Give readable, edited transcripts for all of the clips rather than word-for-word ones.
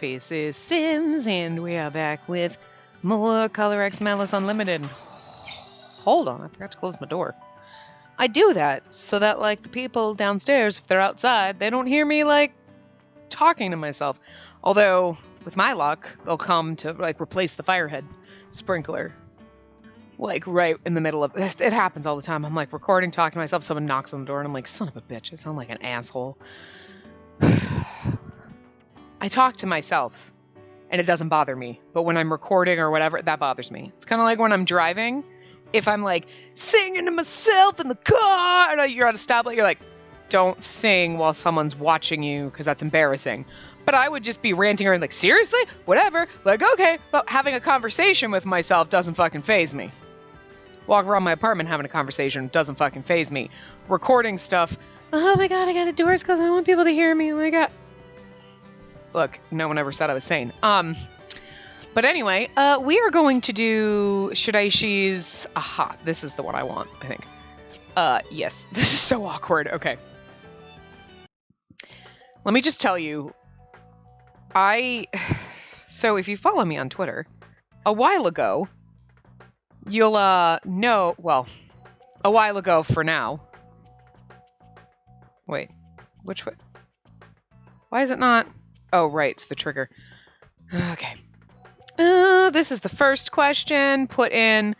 Spacey Sims, and we are back with more Color X Malice Unlimited. Hold on, I forgot to close my door. I do that so that, like, the people downstairs, if they're outside, they don't hear me, like, talking to myself. Although, with my luck, they'll come to, like, replace the firehead sprinkler. Like, right in the middle of it. It happens all the time. I'm, like, recording, talking to myself, someone knocks on the door, and I'm like, son of a bitch, I sound like an asshole. I talk to myself, and it doesn't bother me. But when I'm recording or whatever, that bothers me. It's kind of like when I'm driving. If I'm, like, singing to myself in the car, and you're at a stoplight, you're like, don't sing while someone's watching you, because that's embarrassing. But I would just be ranting around, like, seriously? Whatever. Like, okay. But having a conversation with myself doesn't fucking faze me. Walk around my apartment having a conversation doesn't fucking faze me. Recording stuff, oh my god, I got doors closed, I don't want people to hear me, oh my god. Look, no one ever said I was sane. But anyway, we are going to do Shiraishi's... Aha, this is the one I want, I think. Yes, this is so awkward. Okay. Let me just tell you, so if you follow me on Twitter, a while ago, you'll, know, well, a while ago for now. Wait, which way? Why is it not? Oh, right, it's the trigger. Okay. This is the first question. Put in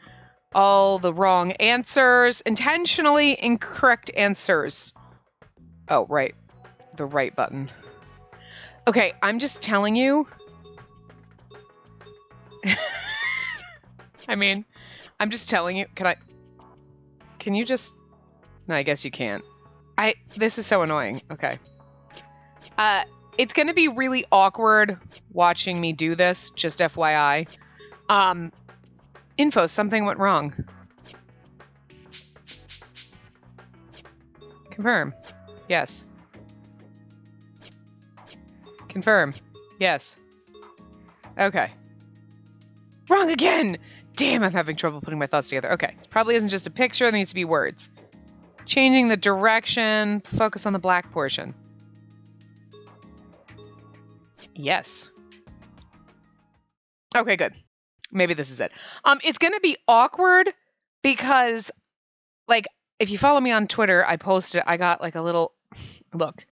all the wrong answers. Intentionally incorrect answers. Oh, right. The right button. Okay, I'm just telling you. I mean, I'm just telling you. Can you just... No, I guess you can't. This is so annoying. Okay. It's going to be really awkward watching me do this, just FYI. Info, something went wrong. Confirm. Yes. Confirm. Yes. Okay. Wrong again! Damn, I'm having trouble putting my thoughts together. Okay, it probably isn't just a picture, there needs to be words. Changing the direction, focus on the black portion. Yes. Okay, good. Maybe this is it. It's going to be awkward because, like, if you follow me on Twitter, I posted, I got like a little, look,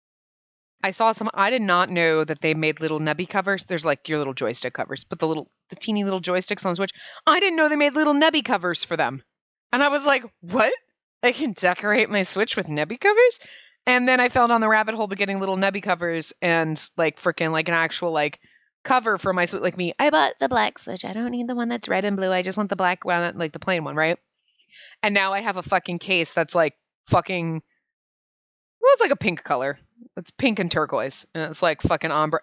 I saw I did not know that they made little nebby covers. There's like your little joystick covers, but the teeny little joysticks on the Switch, I didn't know they made little nebby covers for them. And I was like, what? I can decorate my Switch with nebby covers? And then I fell down the rabbit hole to getting little nebby covers and like freaking like an actual like cover for my Switch. Like me, I bought the black Switch. I don't need the one that's red and blue. I just want the black one, like the plain one, right? And now I have a fucking case that's like fucking, well, it's like a pink color. It's pink and turquoise. And it's like fucking ombre.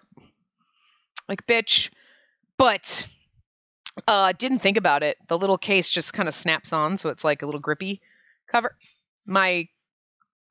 Like, bitch. But didn't think about it. The little case just kind of snaps on, so it's like a little grippy cover. My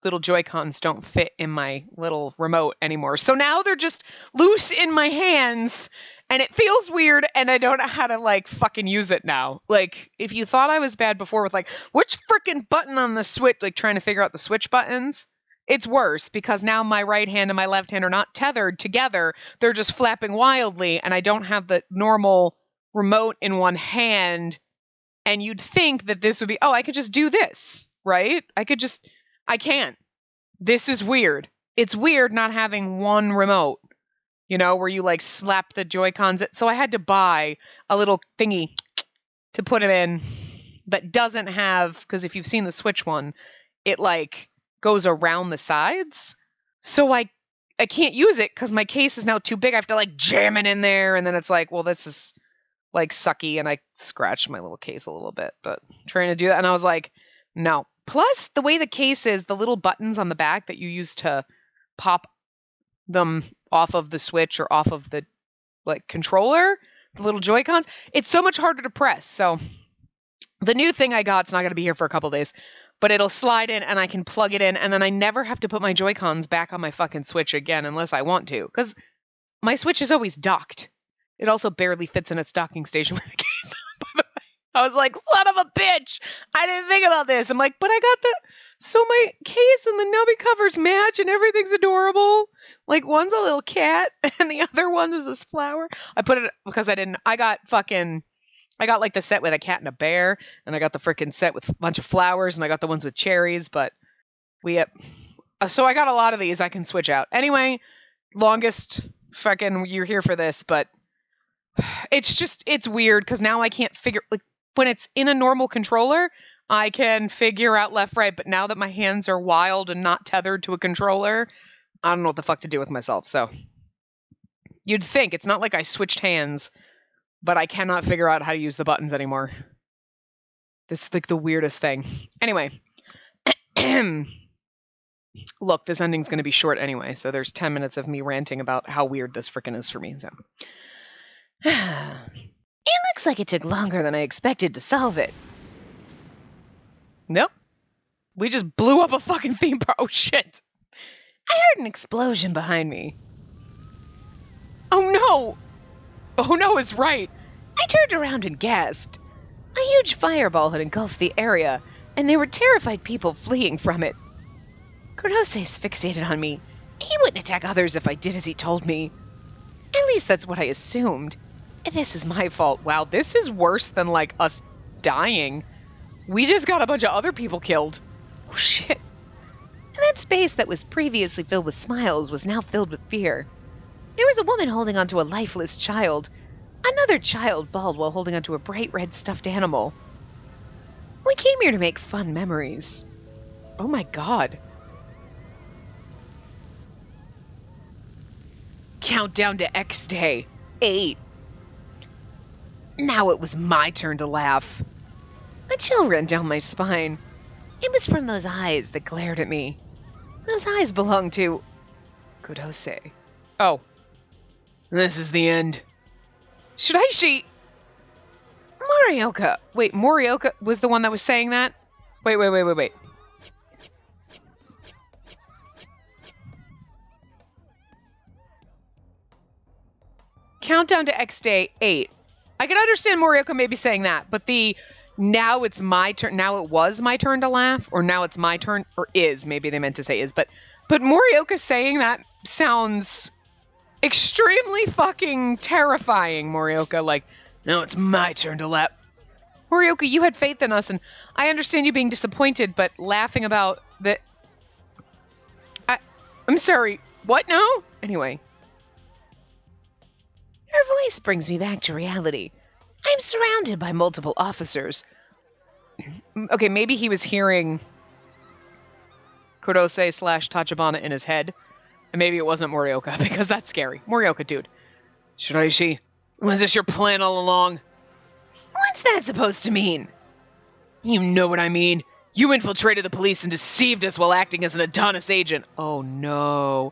little Joy-Cons don't fit in my little remote anymore. So now they're just loose in my hands and it feels weird and I don't know how to like fucking use it now. Like if you thought I was bad before with like, which freaking button on the Switch, like trying to figure out the Switch buttons, it's worse because now my right hand and my left hand are not tethered together. They're just flapping wildly and I don't have the normal remote in one hand. And you'd think that this would be, oh, I could just do this, right? I can't. This is weird. It's weird not having one remote, you know, where you like slap the Joy-Cons. So I had to buy a little thingy to put it in that doesn't have, because if you've seen the Switch one, it like goes around the sides. So I can't use it because my case is now too big. I have to like jam it in there. And then it's like, well, this is like sucky. And I scratched my little case a little bit, but trying to do that. And I was like, no. Plus, the way the case is, the little buttons on the back that you use to pop them off of the Switch or off of the like controller, the little Joy-Cons, it's so much harder to press. So the new thing I got, it's not going to be here for a couple days, but it'll slide in and I can plug it in and then I never have to put my Joy-Cons back on my fucking Switch again unless I want to, because my Switch is always docked. It also barely fits in its docking station with the case on, by the way. I was like, son of a bitch. I didn't think about this. I'm like, but I got so my case and the nubby covers match and everything's adorable. Like one's a little cat and the other one is this flower. I put it because I got like the set with a cat and a bear, and I got the freaking set with a bunch of flowers, and I got the ones with cherries, but so I got a lot of these I can switch out. Anyway, longest fucking you're here for this, but it's weird because now I can't figure, like, when it's in a normal controller, I can figure out left, right, but now that my hands are wild and not tethered to a controller, I don't know what the fuck to do with myself, so. You'd think, it's not like I switched hands, but I cannot figure out how to use the buttons anymore. This is like the weirdest thing. Anyway. Look, this ending's going to be short anyway, so there's 10 minutes of me ranting about how weird this frickin' is for me, so. It looks like it took longer than I expected to solve it. Nope. We just blew up a fucking theme park. Oh, shit. I heard an explosion behind me. Oh, no. Oh, no is right. I turned around and gasped. A huge fireball had engulfed the area, and there were terrified people fleeing from it. Kurose fixated on me. He wouldn't attack others if I did as he told me. At least that's what I assumed. This is my fault. Wow, this is worse than, like, us dying. We just got a bunch of other people killed. Oh, shit. And that space that was previously filled with smiles was now filled with fear. There was a woman holding onto a lifeless child. Another child bawled while holding onto a bright red stuffed animal. We came here to make fun memories. Oh my god. Countdown to X Day. 8. Now it was my turn to laugh. A chill ran down my spine. It was from those eyes that glared at me. Those eyes belonged to Kurose. Oh. This is the end. Shiraishi! Morioka. Wait, Morioka was the one that was saying that? Wait. Countdown to X Day 8. I can understand Morioka maybe saying that, but now it's my turn, now it was my turn to laugh, or now it's my turn, or is, maybe they meant to say is, but Morioka saying that sounds extremely fucking terrifying, Morioka, like, now it's my turn to laugh. Morioka, you had faith in us, and I understand you being disappointed, but laughing about the... I'm sorry, what now? Anyway. Her voice brings me back to reality. I'm surrounded by multiple officers. Okay, maybe he was hearing Kurose/Tachibana in his head. And maybe it wasn't Morioka, because that's scary. Morioka, dude. Shiraishi, was this your plan all along? What's that supposed to mean? You know what I mean. You infiltrated the police and deceived us while acting as an Adonis agent. Oh, no.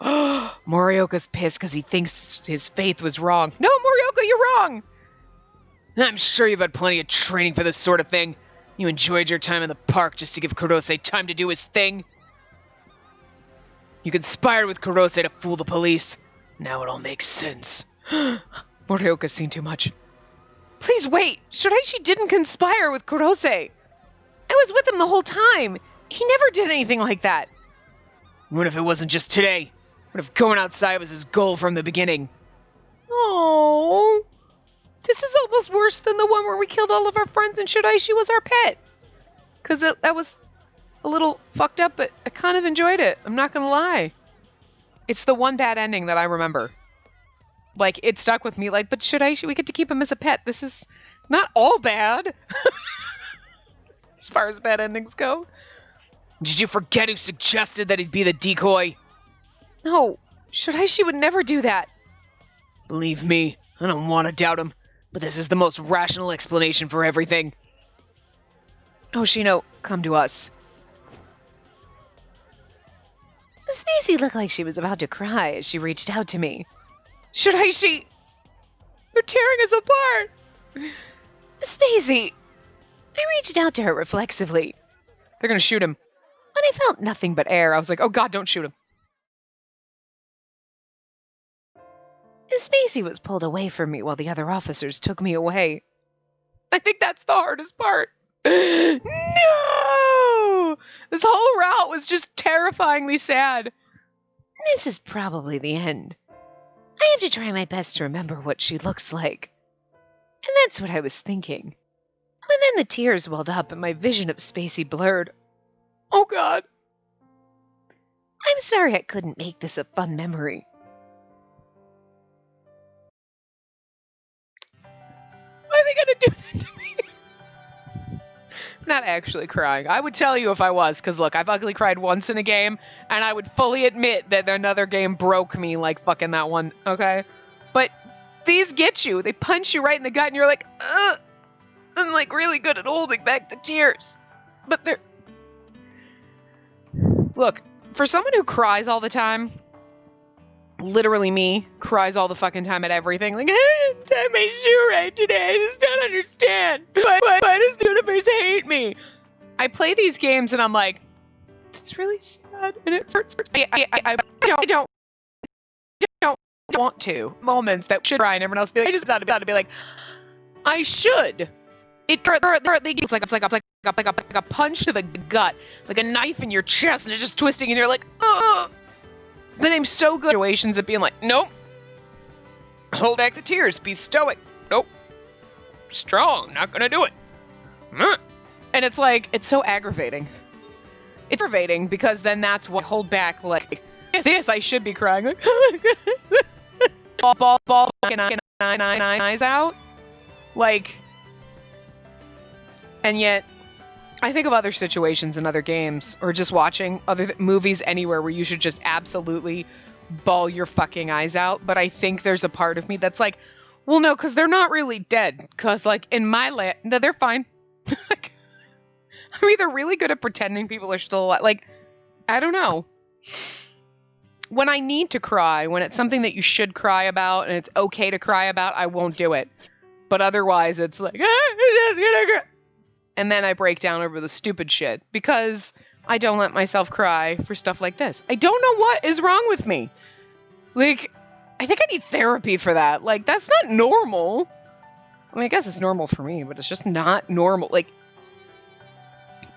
Morioka's pissed because he thinks his faith was wrong. No, Morioka, you're wrong. I'm sure you've had plenty of training for this sort of thing. You enjoyed your time in the park just to give Kurose time to do his thing. You conspired with Kurose to fool the police. Now it all makes sense. Morioka's seen too much. Please wait. Shiraishi didn't conspire with Kurose. I was with him the whole time. He never did anything like that. What if it wasn't just today? What if going outside was his goal from the beginning? Oh, this is almost worse than the one where we killed all of our friends and Shiraishi was our pet. Because that was a little fucked up, but I kind of enjoyed it. I'm not going to lie. It's the one bad ending that I remember. Like, it stuck with me. Like, but Shiraishi, we get to keep him as a pet. This is not all bad. As far as bad endings go. Did you forget who suggested that he'd be the decoy? No, Shiraishi would never do that. Believe me, I don't want to doubt him, but this is the most rational explanation for everything. Oh, Shino, come to us. Spacey looked like she was about to cry as she reached out to me. Shiraishi! You're tearing us apart! Spacey! I reached out to her reflexively. They're gonna shoot him. When I felt nothing but air, I was like, oh god, don't shoot him. Spacey was pulled away from me while the other officers took me away. I think that's the hardest part. No! This whole route was just terrifyingly sad. This is probably the end. I have to try my best to remember what she looks like. And that's what I was thinking. But then the tears welled up and my vision of Spacey blurred. Oh God. I'm sorry I couldn't make this a fun memory. Why are they gonna do that to me? I'm not actually crying. I would tell you if I was, because look, I've ugly cried once in a game, and I would fully admit that another game broke me like fucking that one, okay? But these get you. They punch you right in the gut, and you're like, ugh. I'm like really good at holding back the tears. But they're... Look, for someone who cries all the time, literally me, cries all the fucking time at everything. Like, I didn't tie my shoe right today. I just don't understand. Why does the universe hate me? I play these games and I'm like, it's really sad and it hurts. I don't want to. Moments that should cry and everyone else be like, I just got to be like, I should. It's like a punch to the gut, like a knife in your chest, and it's just twisting, and you're like, ugh. But I'm so good at situations at being like, nope. Hold back the tears. Be stoic. Nope. Strong. Not gonna do it. And it's like, it's so aggravating. It's aggravating because then that's what I hold back. Like, yes, I should be crying. Like, ball, eyes out. Like, and yet, I think of other situations in other games, or just watching other movies anywhere where you should just absolutely bawl your fucking eyes out. But I think there's a part of me that's like, well, no, because they're not really dead. Because, like, in my land, no, they're fine. Like, I'm either really good at pretending people are still alive. Like, I don't know. When I need to cry, when it's something that you should cry about and it's okay to cry about, I won't do it. But otherwise, it's like, I'm just gonna cry. And then I break down over the stupid shit because I don't let myself cry for stuff like this. I don't know what is wrong with me. Like, I think I need therapy for that. Like, that's not normal. I mean, I guess it's normal for me, but it's just not normal. Like,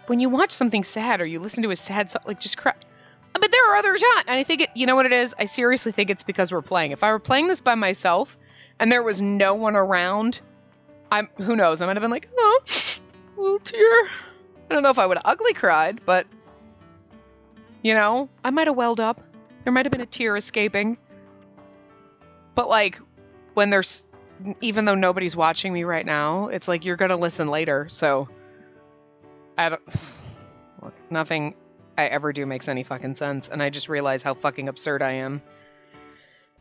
when you watch something sad or you listen to a sad song, like, just cry. But there are other times, and I think you know what it is? I seriously think it's because we're playing. If I were playing this by myself and there was no one around, who knows? I might have been like, oh, a little tear. I don't know if I would have ugly cried, but, you know, I might have welled up. There might have been a tear escaping. But, like, when there's, even though nobody's watching me right now, it's like, you're gonna listen later, so, look, nothing I ever do makes any fucking sense, and I just realize how fucking absurd I am.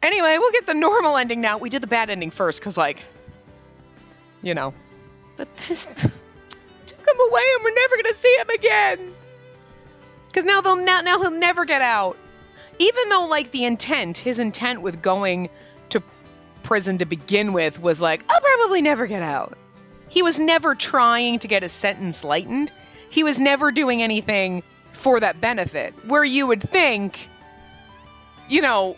Anyway, we'll get the normal ending now. We did the bad ending first, because, like, you know. But this took him away, and we're never gonna see him again! Because now he'll never get out. Even though, like, his intent with going to prison to begin with was like, I'll probably never get out. He was never trying to get his sentence lightened. He was never doing anything for that benefit. Where you would think, you know,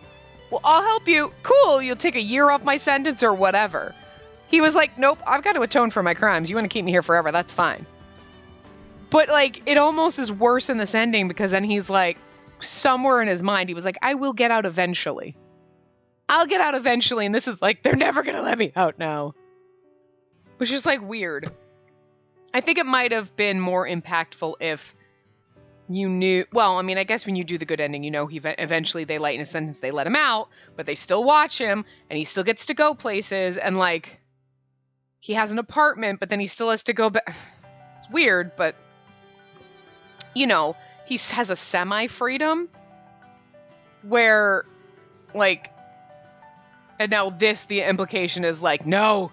well, I'll help you. Cool, you'll take a year off my sentence or whatever. He was like, nope, I've got to atone for my crimes. You want to keep me here forever, that's fine. But, like, it almost is worse in this ending because then he's like, somewhere in his mind, he was like, I will get out eventually. I'll get out eventually. And this is like, they're never going to let me out now. Which is, like, weird. I think it might have been more impactful if you knew, well, I mean, I guess when you do the good ending, you know, eventually they lighten his sentence, they let him out, but they still watch him, and he still gets to go places, and, like, he has an apartment, but then he still has to go back. It's weird, but, you know, he has a semi-freedom where, like, and now the implication is, like, no,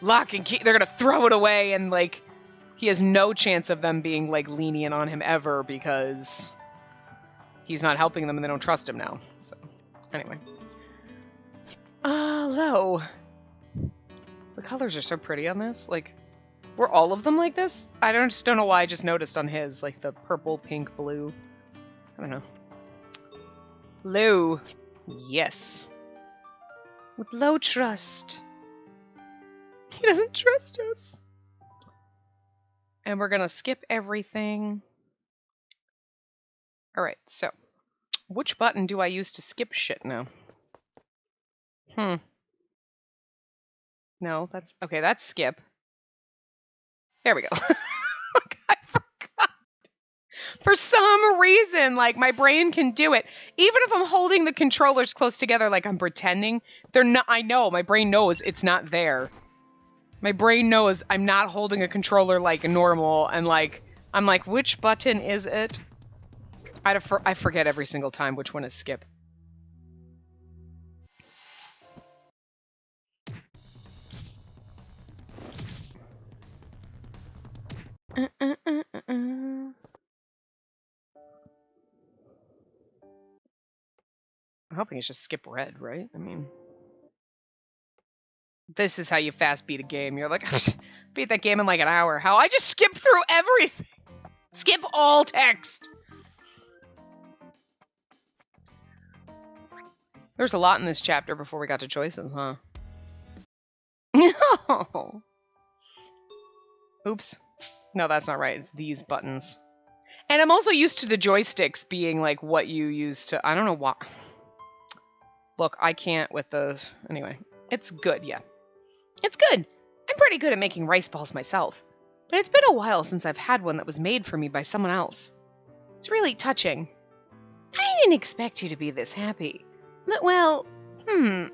lock and key, they're gonna throw it away, and, like, he has no chance of them being, like, lenient on him ever because he's not helping them and they don't trust him now. So, anyway. Hello. The colors are so pretty on this. Like, were all of them like this? I just don't know why I just noticed on his, like, the purple, pink, blue. I don't know. Low. Yes. With low trust. He doesn't trust us. And we're going to skip everything. All right, so which button do I use to skip shit now? No, that's... Okay, that's skip. There we go. I forgot. For some reason, like, my brain can do it. Even if I'm holding the controllers close together like I'm pretending, they're not... I know, my brain knows it's not there. My brain knows I'm not holding a controller like normal, and like, I'm like, which button is it? I forget every single time which one is skip. I'm hoping it's just skip red, right? I mean, this is how you fast beat a game. You're like, beat that game in like an hour. How? I just skip through everything. Skip all text. There's a lot in this chapter before we got to choices, huh? No. Oops. No, that's not right. It's these buttons. And I'm also used to the joysticks being like what you use to... I don't know why. Look, I can't with the... Anyway, it's good, yeah. It's good. I'm pretty good at making rice balls myself. But it's been a while since I've had one that was made for me by someone else. It's really touching. I didn't expect you to be this happy. But, well, I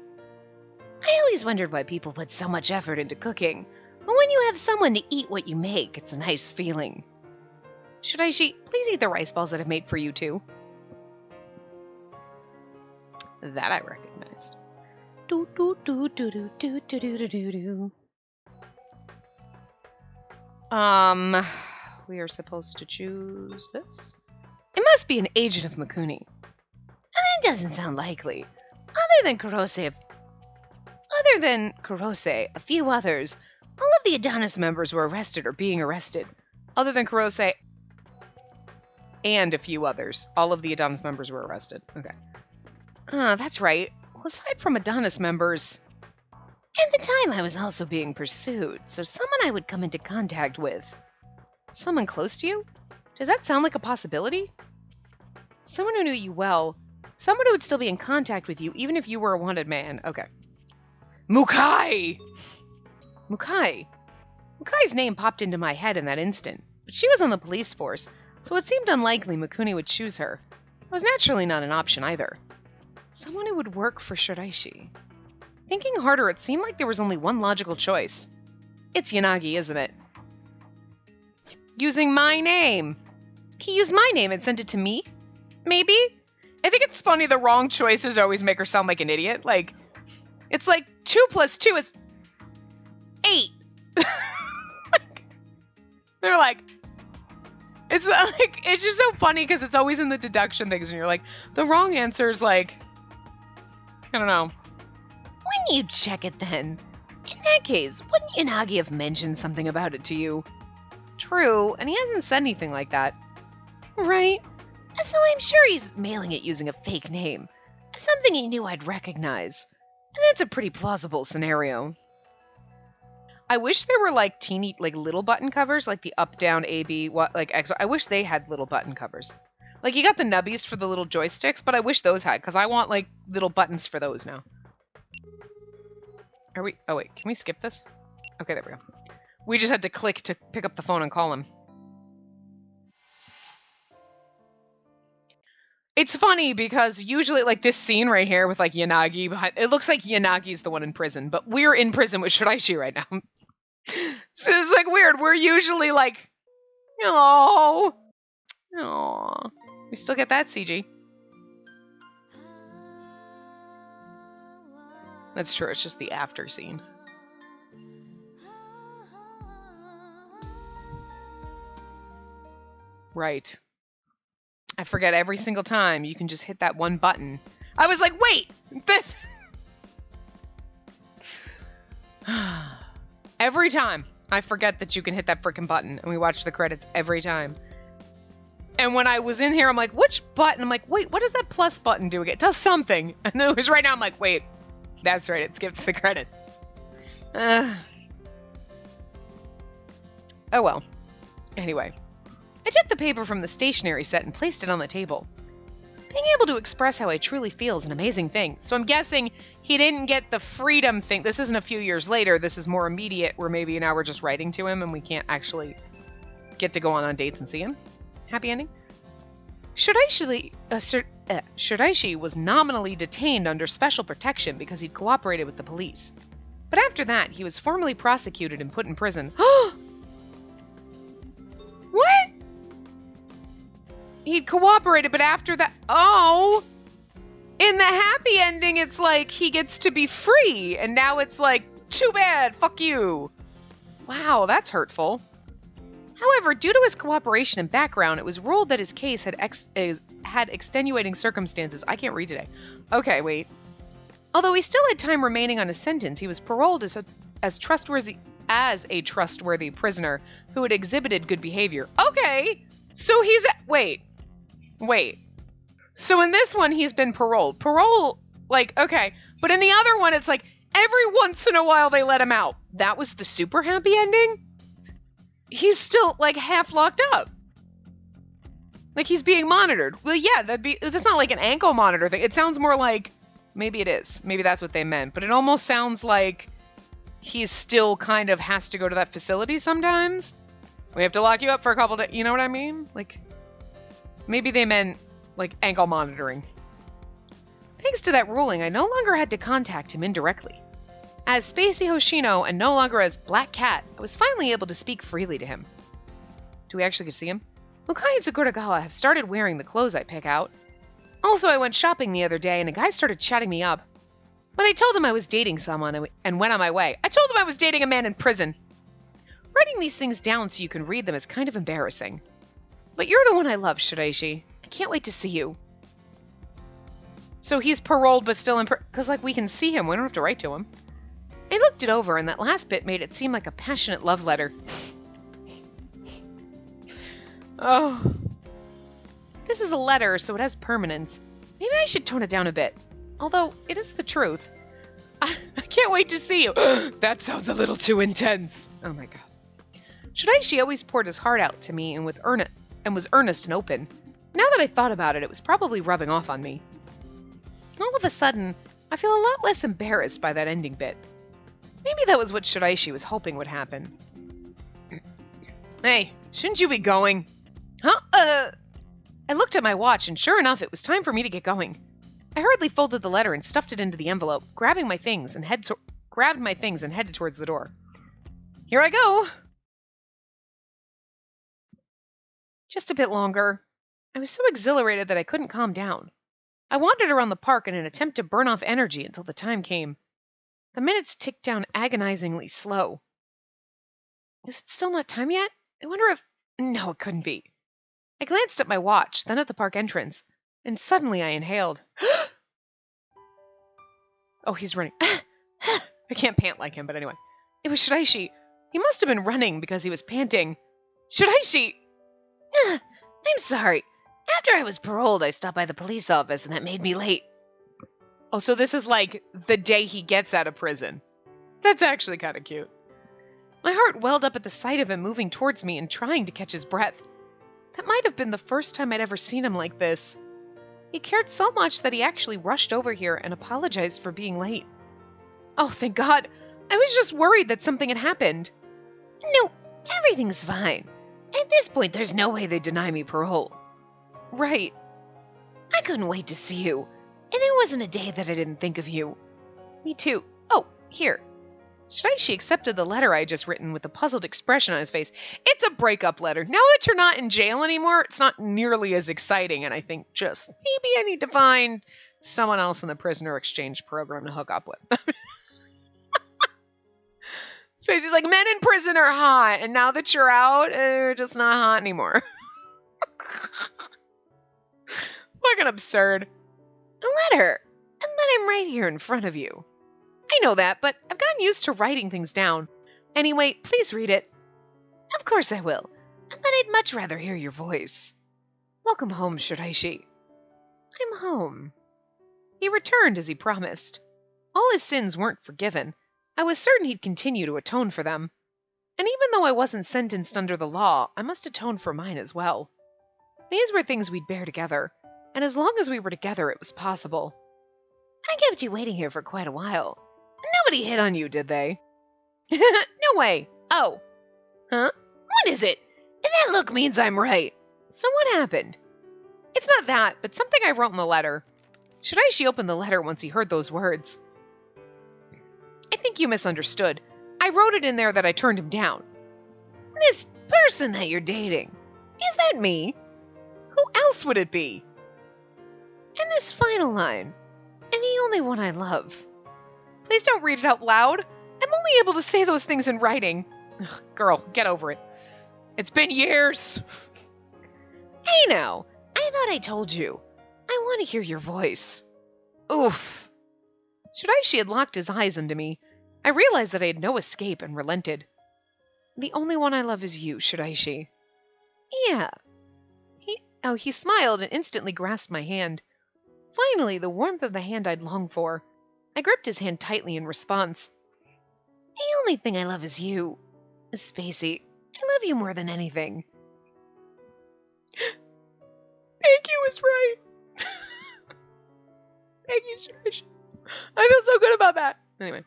always wondered why people put so much effort into cooking. But when you have someone to eat what you make, it's a nice feeling. Shiraishi, please eat the rice balls that I've made for you, too. That I recognized. Do do do do do do do do do do. We are supposed to choose this. It must be an agent of Mikuni. That doesn't sound likely. Other than Kurose, a few others, all of the Adonis members were arrested or being arrested. Other than Kurose and a few others, all of the Adonis members were arrested. Okay. That's right. Well, aside from Adonis members, at the time I was also being pursued, so someone I would come into contact with. Someone close to you? Does that sound like a possibility? Someone who knew you well. Someone who would still be in contact with you, even if you were a wanted man. Okay. Mukai! Mukai's name popped into my head in that instant, but she was on the police force, so it seemed unlikely Mikuni would choose her. It was naturally not an option either. Someone who would work for Shiraishi. Thinking harder, it seemed like there was only one logical choice. It's Yanagi, isn't it? Using my name. He used my name and sent it to me? Maybe? I think it's funny the wrong choices always make her sound like an idiot. Like, it's like 2 + 2 is 8. They're like, it's like, it's just so funny because it's always in the deduction things and you're like, the wrong answer is like, I don't know. When you check it then? In that case, wouldn't Yanagi have mentioned something about it to you? True, and he hasn't said anything like that. Right. So I'm sure he's mailing it using a fake name. Something he knew I'd recognize. And that's a pretty plausible scenario. I wish there were like teeny, like little button covers, like the up, down, A, B, what, like X. I wish they had little button covers. Like you got the nubbies for the little joysticks, but I wish those had, because I want like little buttons for those now. Are we, oh wait, can we skip this? Okay, there we go. We just had to click to pick up the phone and call him. It's funny because usually like this scene right here with like Yanagi behind, it looks like Yanagi's the one in prison, but we're in prison with Shiraishi right now. So it's like weird. We're usually like, oh, we still get that CG. That's true. It's just the after scene. Right. I forget every single time. You can just hit that one button. I was like, wait, this. Every time I forget that you can hit that freaking button, and we watch the credits every time. And when I was in here, I'm like, which button? I'm like, wait, what does that plus button do again? It does something. And then it was right now, I'm like, wait, that's right. It skips the credits. Oh, well. Anyway, I took the paper from the stationery set and placed it on the table. Being able to express how I truly feel is an amazing thing. So I'm guessing he didn't get the freedom thing. This isn't a few years later. This is more immediate, where maybe now we're just writing to him and we can't actually get to go on dates and see him. Happy ending? Shiraishi was nominally detained under special protection because he'd cooperated with the police. But after that, he was formally prosecuted and put in prison. What? He'd cooperated, but after that... Oh! In the happy ending, it's like he gets to be free, and now it's like, too bad, fuck you. Wow, that's hurtful. However, due to his cooperation and background, it was ruled that his case had extenuating circumstances. I can't read today. Okay, wait. Although he still had time remaining on his sentence, he was paroled as a trustworthy prisoner who had exhibited good behavior. Okay, so he's... Wait. So in this one, he's been paroled. Parole, like, okay. But in the other one, it's like, every once in a while they let him out. That was the super happy ending? He's still, like, half locked up. Like, he's being monitored. Well, yeah, it's not like an ankle monitor thing. It sounds more like, maybe it is. Maybe that's what they meant. But it almost sounds like he still kind of has to go to that facility sometimes. We have to lock you up for a couple days. You know what I mean? Like, maybe they meant, like, ankle monitoring. Thanks to that ruling, I no longer had to contact him indirectly. As Spacey Hoshino and no longer as Black Cat, I was finally able to speak freely to him. Do we actually get to see him? Mukai and Sakuragawa have started wearing the clothes I pick out. Also, I went shopping the other day and a guy started chatting me up. When I told him I was dating someone and went on my way, I told him I was dating a man in prison. Writing these things down so you can read them is kind of embarrassing. But you're the one I love, Shiraishi. I can't wait to see you. So he's paroled but still in prison, because, like, we can see him. We don't have to write to him. I looked it over, and that last bit made it seem like a passionate love letter. Oh. This is a letter, so it has permanence. Maybe I should tone it down a bit. Although, it is the truth. I can't wait to see you. That sounds a little too intense. Oh my god. Shiraishi always poured his heart out to me and was earnest and open. Now that I thought about it, it was probably rubbing off on me. All of a sudden, I feel a lot less embarrassed by that ending bit. Maybe that was what Shiraishi was hoping would happen. Hey, shouldn't you be going? Huh? I looked at my watch, and sure enough, it was time for me to get going. I hurriedly folded the letter and stuffed it into the envelope, grabbed my things and headed towards the door. Here I go! Just a bit longer. I was so exhilarated that I couldn't calm down. I wandered around the park in an attempt to burn off energy until the time came. The minutes ticked down agonizingly slow. Is it still not time yet? I wonder if... No, it couldn't be. I glanced at my watch, then at the park entrance, and suddenly I inhaled. Oh, he's running. I can't pant like him, but anyway. It was Shiraishi. He must have been running because he was panting. Shiraishi! I'm sorry. After I was paroled, I stopped by the police office, and that made me late. Oh, so this is like the day he gets out of prison. That's actually kind of cute. My heart welled up at the sight of him moving towards me and trying to catch his breath. That might have been the first time I'd ever seen him like this. He cared so much that he actually rushed over here and apologized for being late. Oh, thank God. I was just worried that something had happened. No, everything's fine. At this point, there's no way they'd deny me parole. Right. I couldn't wait to see you. And there wasn't a day that I didn't think of you. Me too. Oh, here. Shiraishi accepted the letter I had just written with a puzzled expression on his face. It's a breakup letter. Now that you're not in jail anymore, it's not nearly as exciting, and I think just maybe I need to find someone else in the prisoner exchange program to hook up with. Spacey's like, men in prison are hot, and now that you're out, they're just not hot anymore. Fucking absurd. A letter. And then I'm right here in front of you. I know that, but I've gotten used to writing things down. Anyway, please read it. Of course I will. But I'd much rather hear your voice. Welcome home, Shiraishi. I'm home. He returned as he promised. All his sins weren't forgiven. I was certain he'd continue to atone for them. And even though I wasn't sentenced under the law, I must atone for mine as well. These were things we'd bear together, and as long as we were together, it was possible. I kept you waiting here for quite a while. Nobody hit on you, did they? No way. Oh. Huh? What is it? That look means I'm right. So what happened? It's not that, but something I wrote in the letter. Shiraishi opened the letter once he heard those words. I think you misunderstood. I wrote it in there that I turned him down. This person that you're dating, is that me? Who else would it be? And this final line, and the only one I love. Please don't read it out loud. I'm only able to say those things in writing. Ugh, girl, get over it. It's been years. Hey now, I thought I told you. I want to hear your voice. Oof. Shiraishi had locked his eyes into me. I realized that I had no escape and relented. The only one I love is you, Shiraishi. Yeah. He smiled and instantly grasped my hand. Finally, the warmth of the hand I'd longed for. I gripped his hand tightly in response. The only thing I love is you. Spacey, I love you more than anything. Thank you was right. Thank you, Shiraishi. I feel so good about that. Anyway.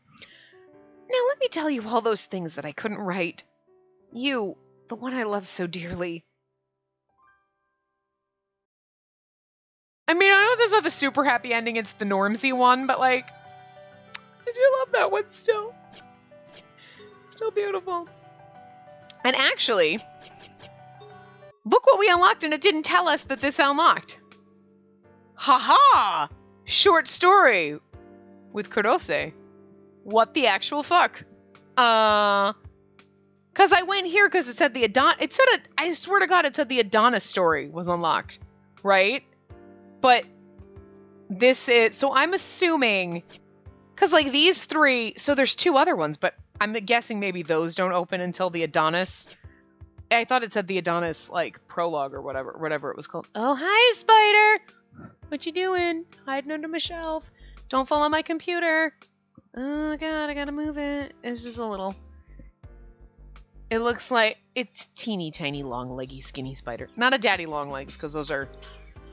Now let me tell you all those things that I couldn't write. You, the one I love so dearly. I mean, I know this is not the super happy ending, it's the Normsy one, but like, I do love that one still. Still beautiful. And actually, look what we unlocked and it didn't tell us that this unlocked. Haha! Short story with Kurose. What the actual fuck? Cause I went here because it said I swear to God, it said the Adonis story was unlocked. Right? But so I'm assuming, cause like these three, so there's two other ones, but I'm guessing maybe those don't open until the Adonis. I thought it said the Adonis, like, prologue or whatever it was called. Oh, hi, Spider! What you doing? Hiding under my shelf. Don't fall on my computer. Oh, God, I gotta move it. This is a little... It looks like... It's teeny tiny, long, leggy, skinny spider. Not a daddy long legs, because those are...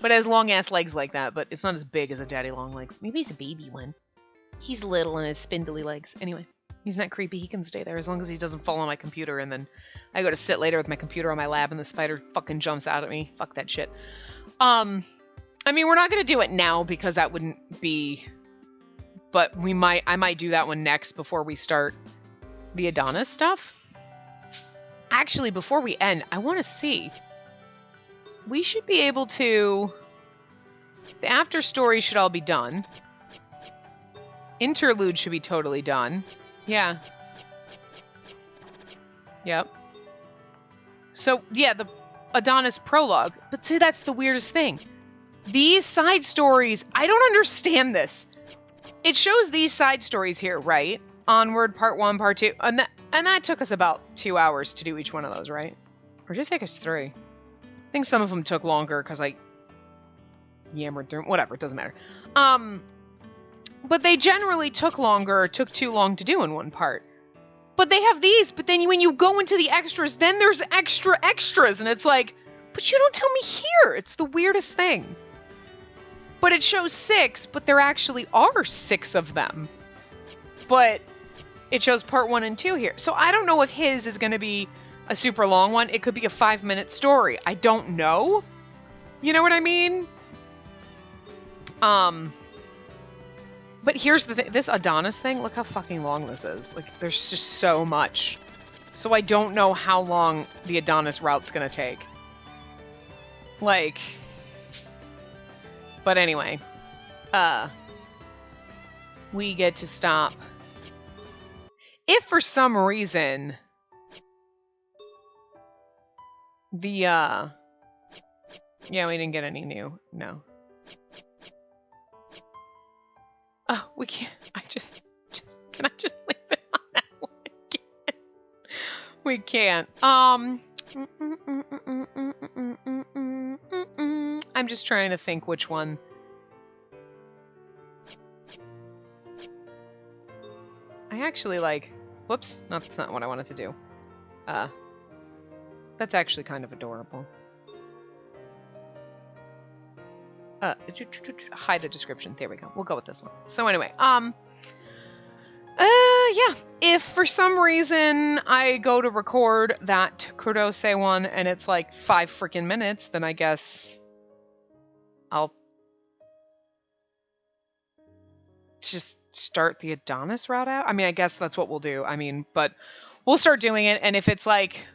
But it has long-ass legs like that, but it's not as big as a daddy long legs. Maybe he's a baby one. He's little and has spindly legs. Anyway. He's not creepy. He can stay there as long as he doesn't fall on my computer. And then I go to sit later with my computer on my lap and the spider fucking jumps out at me. Fuck that shit. I mean, we're not going to do it now because that wouldn't be... But I might do that one next before we start the Adonis stuff. Actually, before we end, I want to see. We should be able to... The after story should all be done. Interlude should be totally done. Yeah. Yep. So, yeah, the Adonis prologue. But see, that's the weirdest thing. These side stories, I don't understand this. It shows these side stories here, right? Onward, part 1, part 2. And that took us about 2 hours to do each one of those, right? Or did it take us 3? I think some of them took longer because I yammered through them. Whatever, it doesn't matter. But they generally took longer or took too long to do in one part. But they have these, but then when you go into the extras, then there's extras, and it's like, but you don't tell me here. It's the weirdest thing. But it shows 6, but there actually are 6 of them. But it shows part 1 and 2 here. So I don't know if his is going to be a super long one. It could be a 5-minute story. I don't know. You know what I mean? But here's the thing. This Adonis thing, look how fucking long this is. Like, there's just so much. So I don't know how long the Adonis route's gonna take. Like... But anyway. We get to stop. If for some reason... The, Yeah, we didn't get any new. No. Oh, we can't. Can I just leave it on that one again? We can't. I'm just trying to think which one. I actually like... Whoops. No, that's not what I wanted to do. That's actually kind of adorable. Hide the description. There we go. We'll go with this one. So anyway, yeah. If for some reason I go to record that Kurodose one and it's like 5 freaking minutes, then I guess I'll just start the Adonis route out. I mean, I guess that's what we'll do. I mean, but we'll start doing it. And if it's like,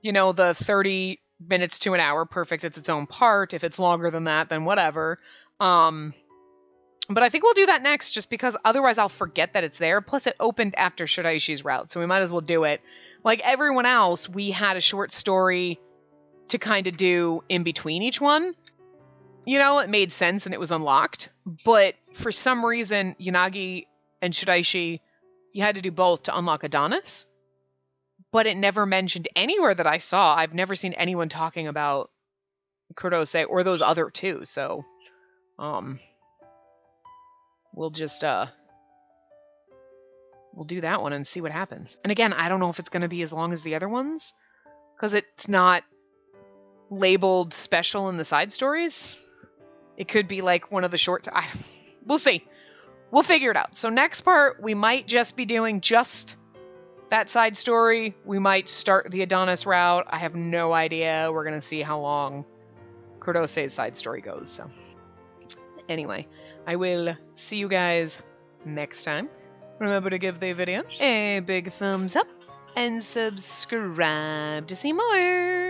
you know, the 30 minutes to an hour, perfect. It's its own part. If it's longer than that, then whatever. But I think we'll do that next just because otherwise I'll forget that it's there. Plus it opened after Shiraishi's route, so we might as well do it. Like everyone else, we had a short story to kind of do in between each one. You know, it made sense and it was unlocked. But for some reason, Yanagi and Shiraishi, you had to do both to unlock Adonis. But it never mentioned anywhere that I saw. I've never seen anyone talking about Kurodose or those other two, so we'll just we'll do that one and see what happens. And again, I don't know if it's going to be as long as the other ones because it's not labeled special in the side stories. It could be like one of the shorts. We'll see. We'll figure it out. So next part, we might just be doing just that side story. We might start the Adonis route. I have no idea. We're going to see how long Kurodose's side story goes. So anyway, I will see you guys next time. Remember to give the video a big thumbs up and subscribe to see more.